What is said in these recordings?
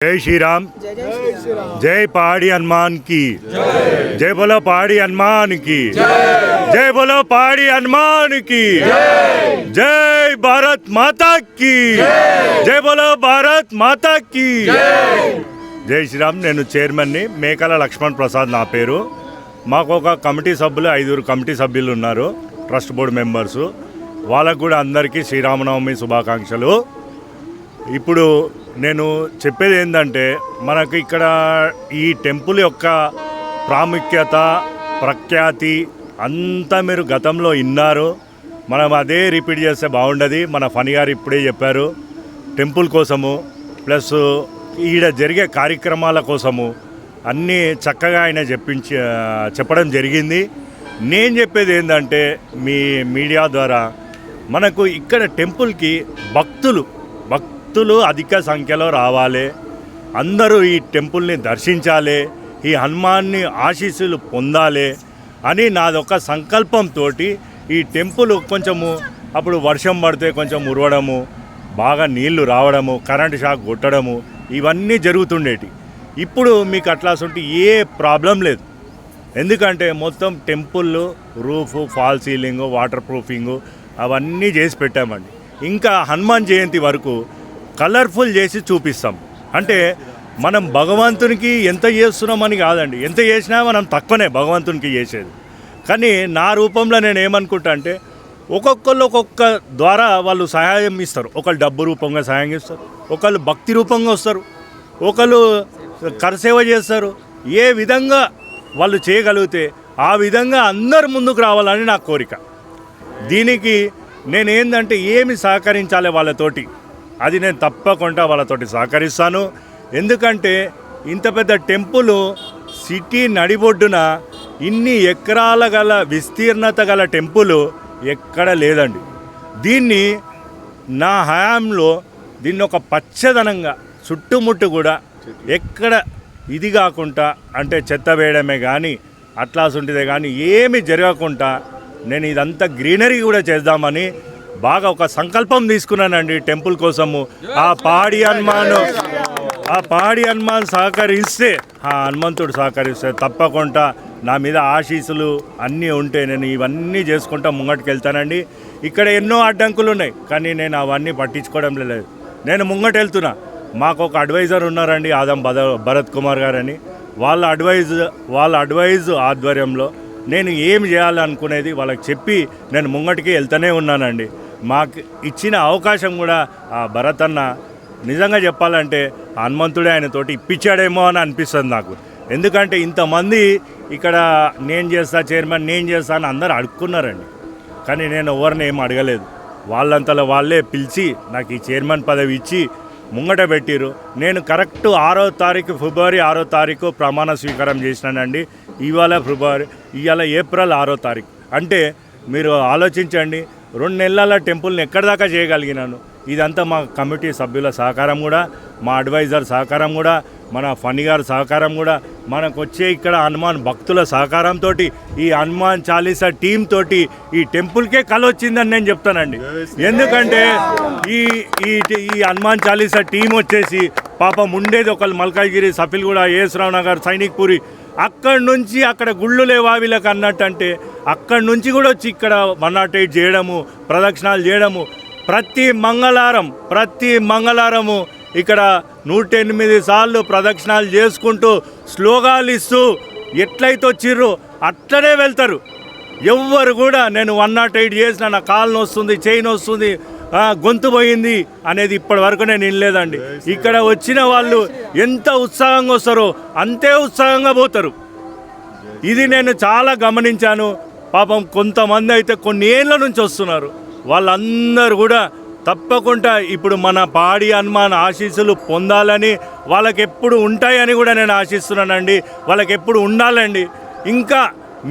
जय श्री राम। जय पहाड़ी हनुमान की जय। बोलो पहाड़ी हनुमान की जय। बोलो पहाड़ी हनुमान की जय। भारत माता की जय। बोलो भारत माता की जय श्री राम। నేను చైర్మన్ ని మేకల లక్ష్మణ్ ప్రసాద్ నా పేరు. మాకు ఒక కమిటీ సభ్యులు 5 కమిటీ సభ్యులు ఉన్నారు, ట్రస్ట్ బోర్డు మెంబర్స్. వాళ్ళకు కూడా అందరికీ శ్రీరామనవమి శుభాకాంక్షలు. ఇప్పుడు నేను చెప్పేది ఏంటంటే, మనకు ఇక్కడ ఈ టెంపుల్ యొక్క ప్రాముఖ్యత ప్రఖ్యాతి అంతా మీరు గతంలో విన్నారు. మనం అదే రిపీట్ చేస్తే బాగుండదు. మన ఫణి గారు ఇప్పుడే చెప్పారు, టెంపుల్ కోసము ప్లస్ ఈడ జరిగే కార్యక్రమాల కోసము అన్నీ చక్కగా ఆయన చెప్పడం జరిగింది. నేను చెప్పేది ఏంటంటే, మీ మీడియా ద్వారా మనకు ఇక్కడ టెంపుల్కి భక్తులు అధిక సంఖ్యలో రావాలి, అందరూ ఈ టెంపుల్ని దర్శించాలి, ఈ హనుమాన్ని ఆశీస్సులు పొందాలి అని నాదొక సంకల్పంతో ఈ టెంపుల్ కొంచెము అప్పుడు వర్షం పడితే కొంచెం ఉరవడము, బాగా నీళ్లు రావడము, కరెంటు షాక్ కొట్టడము ఇవన్నీ జరుగుతుండేటి. ఇప్పుడు మీకు అట్లాంటి ఏ ప్రాబ్లం లేదు. ఎందుకంటే మొత్తం temple roof, fall ceiling, waterproofing అవన్నీ చేసి పెట్టామండి. ఇంకా హనుమాన్ జయంతి వరకు కలర్ఫుల్ చేసి చూపిస్తాం. అంటే మనం భగవంతునికి ఎంత చేస్తున్నామని కాదండి, ఎంత చేసినా మనం తక్కువనే భగవంతునికి చేసేది. కానీ నా రూపంలో నేను ఏమనుకుంటా అంటే, ఒక్కొక్కళ్ళు ఒక్కొక్క ద్వారా వాళ్ళు సహాయం ఇస్తారు. ఒకళ్ళు డబ్బు రూపంగా సహాయం ఇస్తారు, ఒకళ్ళు భక్తి రూపంగా వస్తారు, ఒకళ్ళు కరసేవ చేస్తారు. ఏ విధంగా వాళ్ళు చేయగలిగితే ఆ విధంగా అందరు ముందుకు రావాలని నా కోరిక. దీనికి నేనేందంటే ఏమి సహకరించాలి వాళ్ళతోటి, అది నేను తప్పకుండా వాళ్ళతోటి సహకరిస్తాను. ఎందుకంటే ఇంత పెద్ద టెంపుల్ సిటీ నడిబొడ్డున ఇన్ని ఎకరాల గల విస్తీర్ణత గల టెంపుల్ ఎక్కడ లేదండి. దీన్ని నా హయాంలో దీన్ని ఒక పచ్చదనంగా చుట్టుముట్టు కూడా ఎక్కడ ఇది కాకుండా, అంటే చెత్త వేయడమే కానీ అట్లాసుంటిదే కానీ ఏమి జరగకుండా నేను ఇదంతా గ్రీనరీ కూడా చేద్దామని బాగా ఒక సంకల్పం తీసుకున్నానండి టెంపుల్ కోసము. ఆ పహాడి హనుమాన్ సహకరిస్తే, ఆ హనుమంతుడు సహకరిస్తే తప్పకుండా నా మీద ఆశీస్సులు అన్నీ ఉంటే నేను ఇవన్నీ చేసుకుంటా ముంగటికి వెళ్తానండి. ఇక్కడ ఎన్నో అడ్డంకులు ఉన్నాయి, కానీ నేను అవన్నీ పట్టించుకోవడం లేదు. నేను ముంగట వెళ్తున్నా. మాకు ఒక అడ్వైజర్ ఉన్నారండి, ఆదం భరత్ కుమార్ గారని. వాళ్ళ అడ్వైజ్ ఆధ్వర్యంలో నేను ఏం చేయాలనుకునేది వాళ్ళకి చెప్పి నేను ముంగటికి వెళ్తూనే ఉన్నానండి. మాకు ఇచ్చిన అవకాశం కూడా ఆ భరత్ అన్న నిజంగా చెప్పాలంటే హనుమంతుడే ఆయనతోటి ఇప్పించాడేమో అని అనిపిస్తుంది నాకు. ఎందుకంటే ఇంతమంది ఇక్కడ నేను చేస్తా చైర్మన్, నేను చేస్తా అని అందరూ అడుక్కున్నారండి. కానీ నేను ఎవరిని ఏం అడగలేదు. వాళ్ళంతలో వాళ్ళే పిలిచి నాకు ఈ చైర్మన్ పదవి ఇచ్చి ముంగట పెట్టిరు. నేను కరెక్ట్ ఫిబ్రవరి 6వ తారీఖు ప్రమాణ స్వీకారం చేసినానండి. ఇవాళ ఏప్రిల్ 6వ తారీఖు. అంటే మీరు ఆలోచించండి, 2 నెలల టెంపుల్ని ఎక్కడి దాకా చేయగలిగినాను. ఇదంతా మా కమిటీ సభ్యుల సహకారం కూడా, మా అడ్వైజర్ సహకారం కూడా, మన ఫణి గారి సహకారం కూడా, మనకు వచ్చే ఇక్కడ హనుమాన్ భక్తుల సహకారంతో, ఈ హనుమాన్ చాలీసా టీం తోటి ఈ టెంపుల్కే కలొచ్చిందని నేను చెప్తానండి. ఎందుకంటే ఈ హనుమాన్ చాలీసా టీం వచ్చేసి పాపం ఉండేది ఒకళ్ళు మల్కాజ్గిరి, సఫిల్గూడ, ఏఎస్ రావు నగర్, సైనిక్పురి, అక్కడి నుంచి అక్కడ గుళ్ళు లేవా వీళ్ళకి అన్నట్టు. అంటే అక్కడి నుంచి కూడా వచ్చి ఇక్కడ 108 చేయడము, ప్రదక్షిణాలు చేయడము, ప్రతి మంగళవారము ఇక్కడ 108 సార్లు ప్రదక్షిణాలు చేసుకుంటూ స్లోగాలు ఇస్తూ ఎట్లయితే వచ్చిర్రు అట్లనే వెళ్తారు. ఎవ్వరు కూడా నేను 108 చేసిన నా కాలు నొస్తుంది, చేయి నొస్తుంది, గొంతు పోయింది అనేది ఇప్పటి వరకు నేను వినలేదండి. ఇక్కడ వచ్చిన వాళ్ళు ఎంత ఉత్సాహంగా వస్తారో అంతే ఉత్సాహంగా పోతారు. ఇది నేను చాలా గమనించాను. పాపం కొంతమంది అయితే కొన్ని ఏళ్ళ నుంచి వస్తున్నారు. వాళ్ళందరూ కూడా తప్పకుండా ఇప్పుడు మన పహాడి హనుమాన్ ఆశీస్సులు పొందాలని, వాళ్ళకి ఎప్పుడు ఉంటాయని కూడా నేను ఆశిస్తున్నానండి. వాళ్ళకి ఎప్పుడు ఉండాలండి. ఇంకా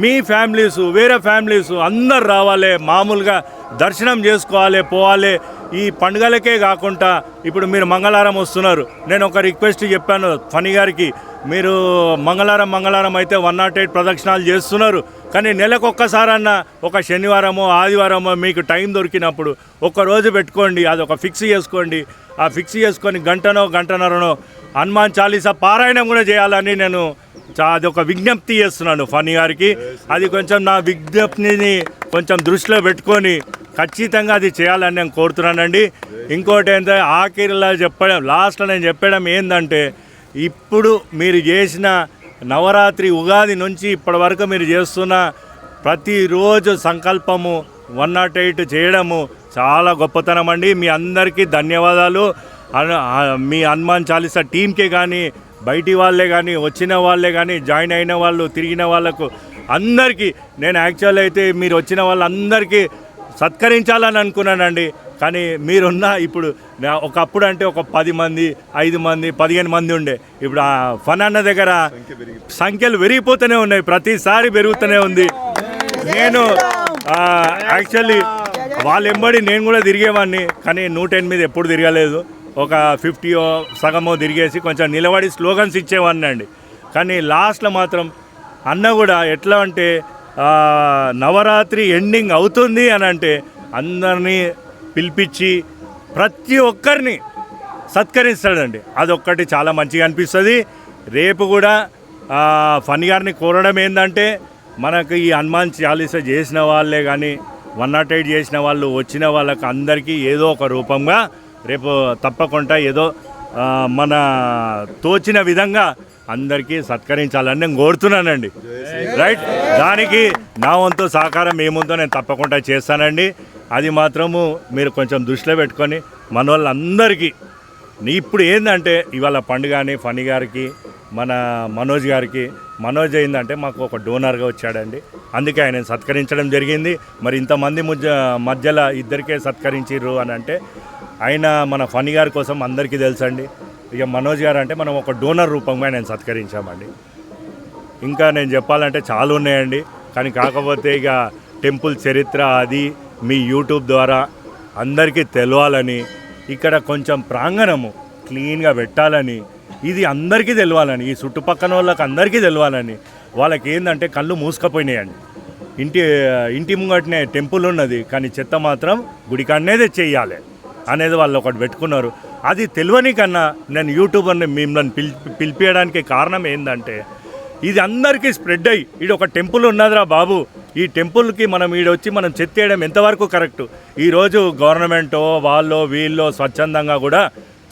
మీ ఫ్యామిలీసు, వేరే ఫ్యామిలీసు అందరు రావాలి, మామూలుగా దర్శనం చేసుకోవాలి, పోవాలి. ఈ పండుగలకే కాకుండా ఇప్పుడు మీరు మంగళవారం వస్తున్నారు. నేను ఒక రిక్వెస్ట్ చెప్పాను ఫణి గారికి, మీరు మంగళవారం అయితే 108 ప్రదక్షిణాలు చేస్తున్నారు, కానీ నెలకొక్కసారన్నా ఒక శనివారమో ఆదివారమో మీకు టైం దొరికినప్పుడు ఒక రోజు పెట్టుకోండి, అది ఒక ఫిక్స్ చేసుకోండి. ఆ ఫిక్స్ చేసుకొని గంటనో గంటన్నరనో హనుమాన్ చాలీసా పారాయణం కూడా చేయాలని నేను అదొక విజ్ఞప్తి చేస్తున్నాను ఫనీ గారికి. అది కొంచెం నా విజ్ఞప్తిని కొంచెం దృష్టిలో పెట్టుకొని ఖచ్చితంగా అది చేయాలని నేను కోరుతున్నానండి. ఇంకోటి ఏంటంటే ఆఖరిలో లాస్ట్లో నేను చెప్పడం ఏంటంటే, ఇప్పుడు మీరు చేసిన నవరాత్రి ఉగాది నుంచి ఇప్పటి వరకు మీరు చేస్తున్న ప్రతిరోజు సంకల్పము 108 చేయడము చాలా గొప్పతనం అండి. మీ అందరికీ ధన్యవాదాలు. మీ హనుమాన్ చాలీసా టీంకే కానీ, బయటి వాళ్ళే కానీ, వచ్చిన వాళ్ళే కానీ, జాయిన్ అయిన వాళ్ళు, తిరిగిన వాళ్ళకు అందరికీ నేను యాక్చువల్ అయితే మీరు వచ్చిన వాళ్ళందరికీ సత్కరించాలని అనుకున్నానండి. కానీ మీరున్న ఇప్పుడు ఒకప్పుడు అంటే ఒక 10 మంది, 5 మంది, 15 మంది ఉండే. ఇప్పుడు ఆ ఫన్ అన్న దగ్గర సంఖ్యలు పెరిగిపోతూనే ఉన్నాయి, ప్రతిసారి పెరుగుతూనే ఉంది. నేను యాక్చువల్లీ వాళ్ళ ఎంబడి నేను కూడా తిరిగేవాడిని, కానీ 108 ఎప్పుడు తిరగలేదు. ఒక 50 సగమో తిరిగేసి కొంచెం నిలబడి స్లోగన్స్ ఇచ్చేవాడిని అండి. కానీ లాస్ట్లో మాత్రం అన్న కూడా ఎట్లా అంటే నవరాత్రి ఎండింగ్ అవుతుంది అని అంటే అందరినీ పిలిపించి ప్రతి ఒక్కరిని సత్కరిస్తాడండి. అదొక్కటి చాలా మంచిగా అనిపిస్తుంది. రేపు కూడా ఫనీ గారిని కోరడం ఏంటంటే, మనకు ఈ హనుమాన్ చాలీసా చేసిన వాళ్ళే కానీ 108 చేసిన వాళ్ళు వచ్చిన వాళ్ళకి అందరికీ ఏదో ఒక రూపంగా రేపు తప్పకుండా ఏదో మన తోచిన విధంగా అందరికీ సత్కరించాలని నేను కోరుతున్నానండి. రైట్, దానికి నా వంతు సహకారం ఏముందో నేను తప్పకుండా చేస్తానండి. అది మాత్రము మీరు కొంచెం దృష్టిలో పెట్టుకొని మన వాళ్ళందరికీ ఇప్పుడు ఏంటంటే ఇవాళ పండుగ అని ఫనీ గారికి, మన మనోజ్ గారికి, మనోజ్ ఏంటంటే మాకు ఒక డోనర్గా వచ్చాడండి, అందుకే ఆయన సత్కరించడం జరిగింది. మరి ఇంతమంది మధ్యలో ఇద్దరికే సత్కరించారు అని అంటే ఆయన మన ఫనీ గారి కోసం అందరికీ తెలుసండి. ఇక మనోజ్ గారు అంటే మనం ఒక డోనర్ రూపంగా ఆయన సత్కరించామండి. ఇంకా నేను చెప్పాలంటే చాలా ఉన్నాయండి, కానీ కాకపోతే ఇక టెంపుల్ చరిత్ర అది మీ యూట్యూబ్ ద్వారా అందరికీ తెలవాలని, ఇక్కడ కొంచెం ప్రాంగణము క్లీన్గా పెట్టాలని, ఇది అందరికీ తెలవాలని, ఈ చుట్టుపక్కల వాళ్ళకి అందరికీ తెలవాలని. వాళ్ళకి ఏంటంటే కళ్ళు మూసుకపోయినాయండి. ఇంటి ముంగటనే టెంపుల్ ఉన్నది, కానీ చెత్త మాత్రం గుడికాడనే తెచ్చేయాలి అనేది వాళ్ళు ఒకటి పెట్టుకున్నారు. అది తెలియని కన్నా నేను యూట్యూబర్ని మిమ్మల్ని పిలిపించడానికి కారణం ఏంటంటే, ఇది అందరికీ స్ప్రెడ్ అయ్యి ఈడ ఒక టెంపుల్ ఉన్నదిరా బాబు, ఈ టెంపుల్కి మనం ఈడొచ్చి మనం చెత్త వేయడం ఎంతవరకు కరెక్టు. ఈరోజు గవర్నమెంటో వాళ్ళో వీళ్ళో స్వచ్ఛందంగా కూడా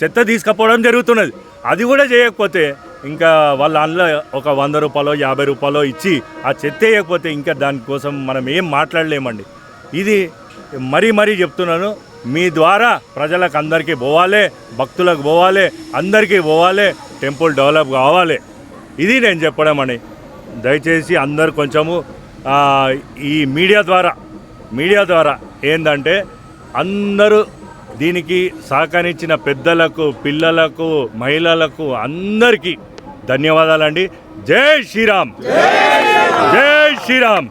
చెత్త తీసుకుపోవడం జరుగుతున్నది. అది కూడా చేయకపోతే ఇంకా వాళ్ళ అందులో ఒక 100 రూపాయలు 50 రూపాయలు ఇచ్చి ఆ చెత్త వేయకపోతే ఇంకా దానికోసం మనం ఏం మాట్లాడలేమండి. ఇది మరీ చెప్తున్నాను, మీ ద్వారా ప్రజలకు అందరికీ పోవాలి, భక్తులకు పోవాలి, అందరికీ పోవాలి, టెంపుల్ డెవలప్ కావాలి. ఇది నేను చెప్పడం అని. దయచేసి అందరు కొంచెము ఈ మీడియా ద్వారా ఏంటంటే అందరూ దీనికి సహకరించిన పెద్దలకు, పిల్లలకు, మహిళలకు అందరికీ ధన్యవాదాలండి. జై శ్రీరామ్, జై శ్రీరామ్.